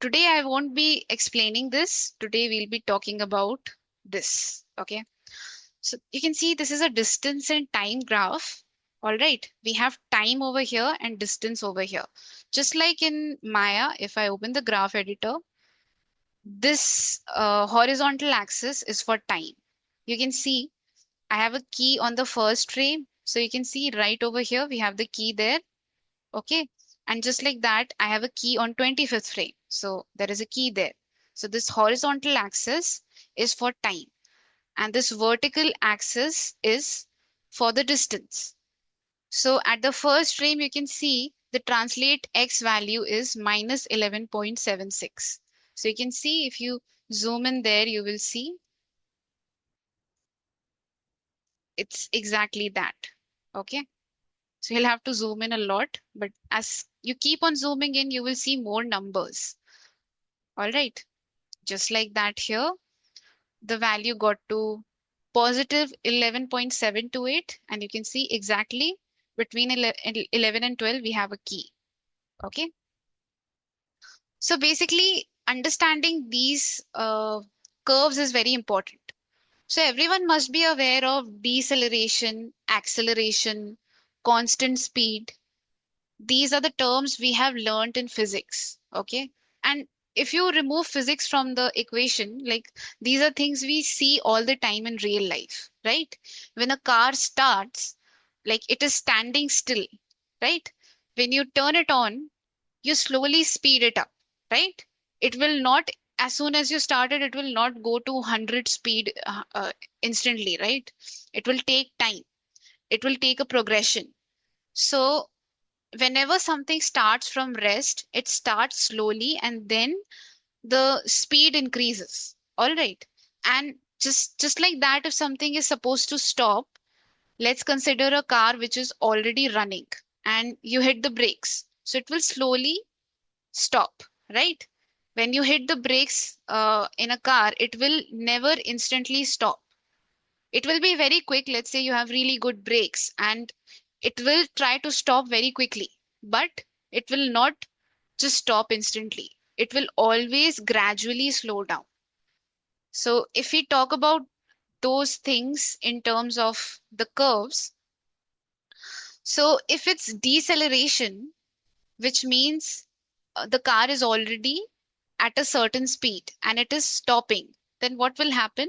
today I won't be explaining this. Today we'll be talking about this. Okay. So you can see this is a distance and time graph. All right. We have time over here and distance over here. Just like in Maya, if I open the graph editor, this horizontal axis is for time. You can see I have a key on the first frame. So you can see right over here, we have the key there. Okay. And just like that, I have a key on 25th frame. So there is a key there. So this horizontal axis is for time. And this vertical axis is for the distance. So at the first frame, you can see the translate x value is minus 11.76. So you can see if you zoom in there, you will see it's exactly that. Okay. So you'll have to zoom in a lot, but as you keep on zooming in, you will see more numbers. All right. Just like that here, the value got to positive 11.728, and you can see exactly between 11 and 12, we have a key. Okay. So basically, understanding these curves is very important. So everyone must be aware of deceleration, acceleration, constant speed. These are the terms we have learned in physics. Okay. And if you remove physics from the equation, like these are things we see all the time in real life, right? When a car starts, like it is standing still, right? When you turn it on, you slowly speed it up, right? It will not, as soon as you started, it will not go to 100 speed instantly, right? It will take time. It will take a progression. So whenever something starts from rest, it starts slowly and then the speed increases. All right. And just like that, if something is supposed to stop, let's consider a car which is already running and you hit the brakes. So it will slowly stop, right? When you hit the brakes in a car, it will never instantly stop. It will be very quick. Let's say you have really good brakes and it will try to stop very quickly, but it will not just stop instantly. It will always gradually slow down. So if we talk about those things in terms of the curves, so if it's deceleration, which means the car is already at a certain speed and it is stopping, then what will happen?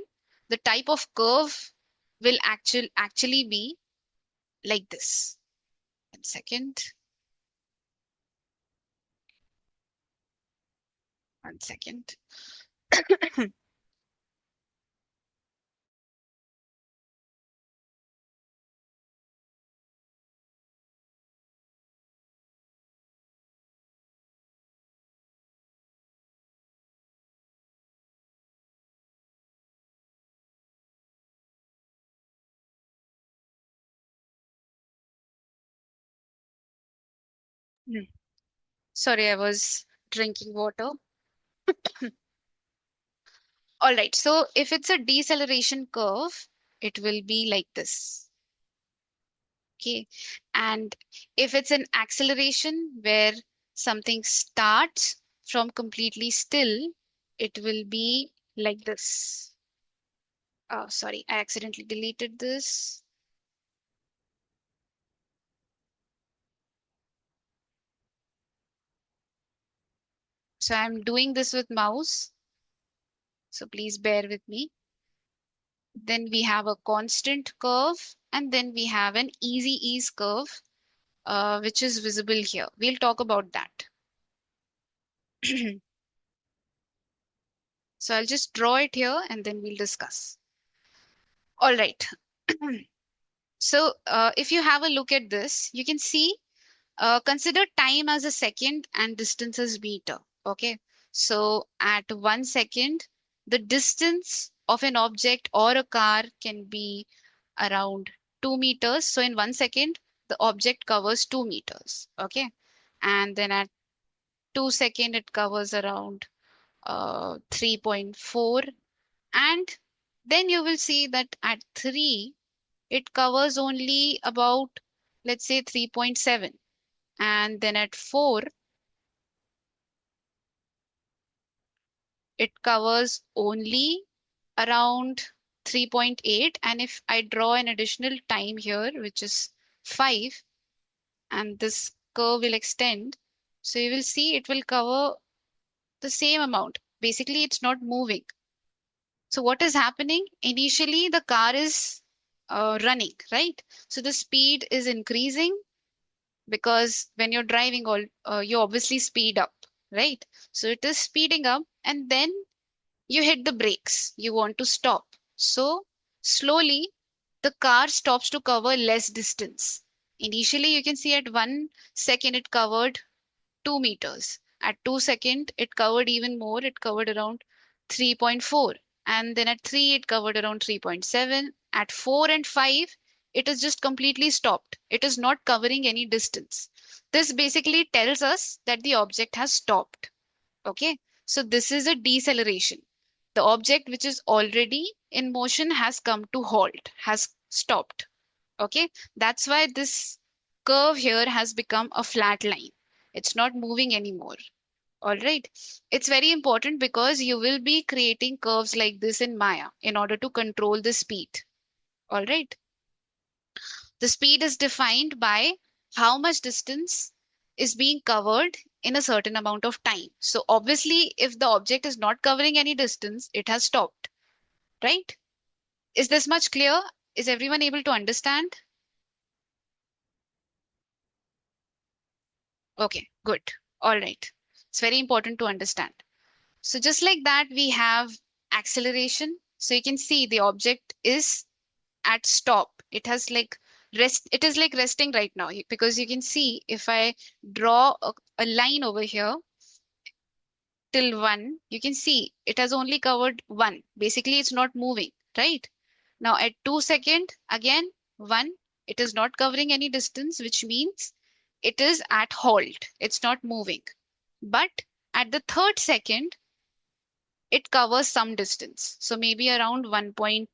The type of curve will actually be like this. 1 second. 1 second. Hmm. Sorry, I was drinking water. All right. So if it's a deceleration curve, it will be like this. Okay. And if it's an acceleration where something starts from completely still, it will be like this. Oh, sorry, I accidentally deleted this. So I'm doing this with mouse. So please bear with me. Then we have a constant curve, and then we have an easy ease curve, which is visible here. We'll talk about that. So I'll just draw it here and then we'll discuss. All right. So if you have a look at this, you can see, consider time as a second and distance as meter. Okay. So at 1 second, the distance of an object or a car can be around 2 meters. So in 1 second, the object covers 2 meters. Okay. And then at 2 second, it covers around 3.4. And then you will see that at 3, it covers only about, let's say, 3.7. And then at 4, it covers only around 3.8. And if I draw an additional time here, which is 5, and this curve will extend, so you will see it will cover the same amount. Basically, it's not moving. So what is happening? Initially, the car is running, right? So the speed is increasing because when you're driving, all you obviously speed up, right? So it is speeding up, and then you hit the brakes. You want to stop. So slowly, the car stops to cover less distance. Initially, you can see at 1 second it covered 2 meters. At 2 second, it covered even more. It covered around 3.4. And then at 3, it covered around 3.7. At 4 and 5, it is just completely stopped. It is not covering any distance. This basically tells us that the object has stopped. Okay. So this is a deceleration. The object which is already in motion has come to halt, has stopped. Okay. That's why this curve here has become a flat line. It's not moving anymore. All right. It's very important because you will be creating curves like this in Maya in order to control the speed. All right. The speed is defined by how much distance is being covered in a certain amount of time. So obviously, if the object is not covering any distance, it has stopped, right? Is this much clear? Is everyone able to understand? Okay, good. All right. It's very important to understand. So just like that, we have acceleration. So you can see the object is at stop. It has like rest. It is like resting right now because you can see if I draw a line over here till 1, you can see it has only covered 1. Basically, it's not moving, right? Now at 2 second, again 1, it is not covering any distance, which means it is at halt. It's not moving. But at the third second, it covers some distance. So maybe around 1.3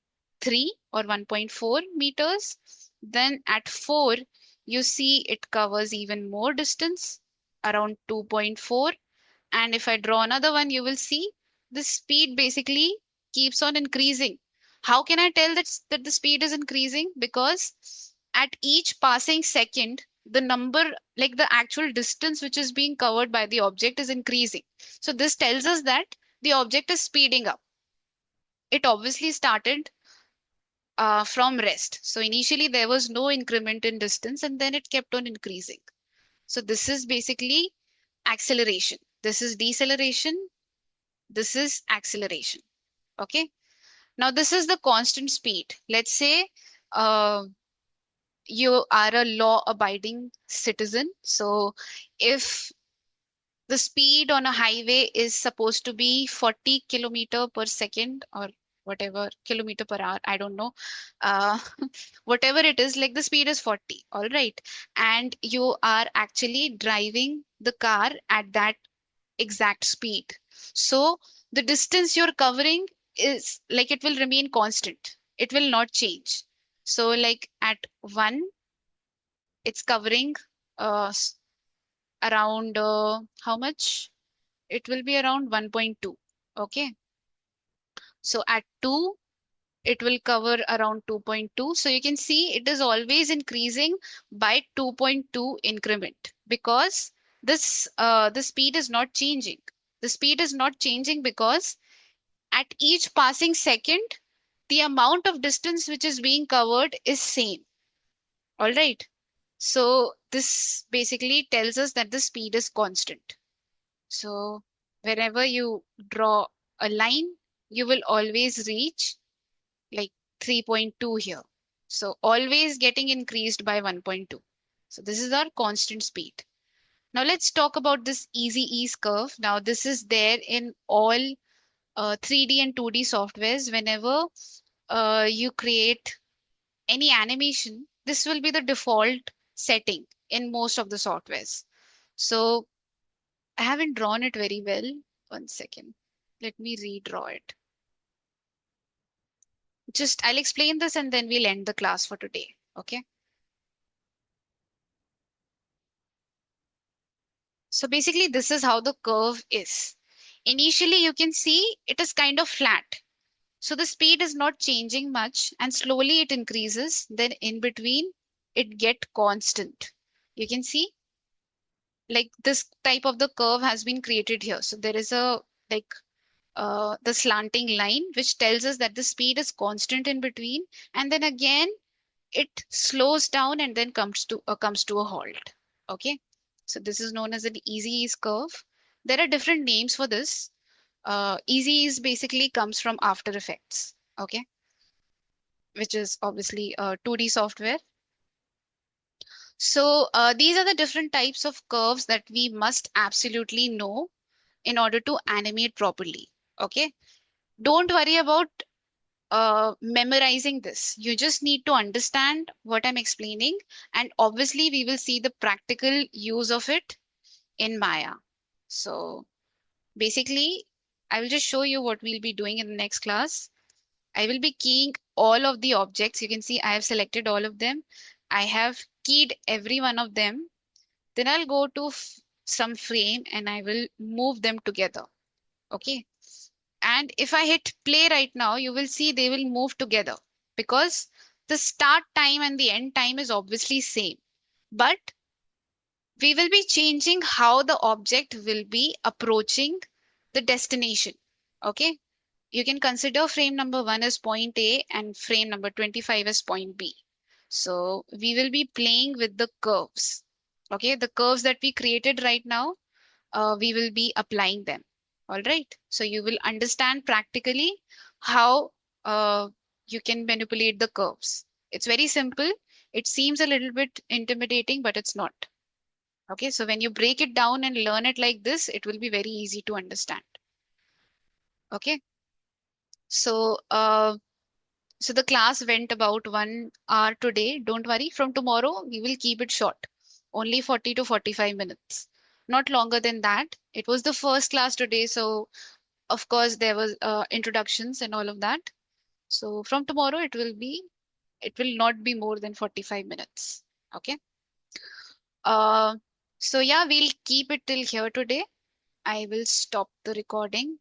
or 1.4 meters. Then at 4, you see it covers even more distance, around 2.4. And if I draw another one, you will see the speed basically keeps on increasing. How can I tell that the speed is increasing? Because at each passing second, the number, like the actual distance which is being covered by the object is increasing. So this tells us that the object is speeding up. It obviously started from rest. So initially there was no increment in distance and then it kept on increasing. So this is basically acceleration. This is deceleration. This is acceleration. Okay. Now this is the constant speed. Let's say uh, you are a law abiding citizen. So if the speed on a highway is supposed to be 40 kilometer per second or whatever kilometer per hour, I don't know, uh, whatever it is, like the speed is 40, all right, and you are actually driving the car at that exact speed. So the distance you're covering is like it will remain constant, it will not change. So like at 1, it's covering around how much? It will be around 1.2. Okay. So at 2, it will cover around 2.2. So you can see it is always increasing by 2.2 increment because this the speed is not changing. The speed is not changing because at each passing second, the amount of distance which is being covered is same. All right. So this basically tells us that the speed is constant. So wherever you draw a line, you will always reach like 3.2 here. So always getting increased by 1.2. So this is our constant speed. Now let's talk about this easy ease curve. Now this is there in all 3D and 2D softwares. Whenever you create any animation, this will be the default setting in most of the softwares. So I haven't drawn it very well. One second. Let me redraw it. Just I'll explain this and then we'll end the class for today. Okay. So basically, this is how the curve is. Initially, you can see it is kind of flat. So the speed is not changing much and slowly it increases. Then in between, it get constant. You can see like this type of the curve has been created here. So there is a like the slanting line which tells us that the speed is constant in between. And then again, it slows down and then comes to a halt. Okay. So this is known as an easy ease curve. There are different names for this. Easy ease basically comes from After Effects. Okay, which is obviously 2D software. So these are the different types of curves that we must absolutely know in order to animate properly. Okay, don't worry about memorizing this. You just need to understand what I'm explaining, and obviously we will see the practical use of it in Maya. So basically, I will just show you what we'll be doing in the next class. I will be keying all of the objects. You can see I have selected all of them. I have keyed every one of them. Then I'll go to some frame and I will move them together. Okay. And if I hit play right now, you will see they will move together because the start time and the end time is obviously same. But we will be changing how the object will be approaching the destination. Okay. You can consider frame number 1 as point A and frame number 25 as point B. So we will be playing with the curves. Okay, the curves that we created right now, we will be applying them. All right. So you will understand practically how you can manipulate the curves. It's very simple. It seems a little bit intimidating, but it's not. Okay, so when you break it down and learn it like this, it will be very easy to understand. Okay, so so the class went about 1 hour today. Don't worry, from tomorrow we will keep it short, only 40 to 45 minutes, not longer than that. It was the first class today, so of course there was introductions and all of that. So from tomorrow it will not be more than 45 minutes. Okay. Uh, so yeah, we'll keep it till here today. I will stop the recording.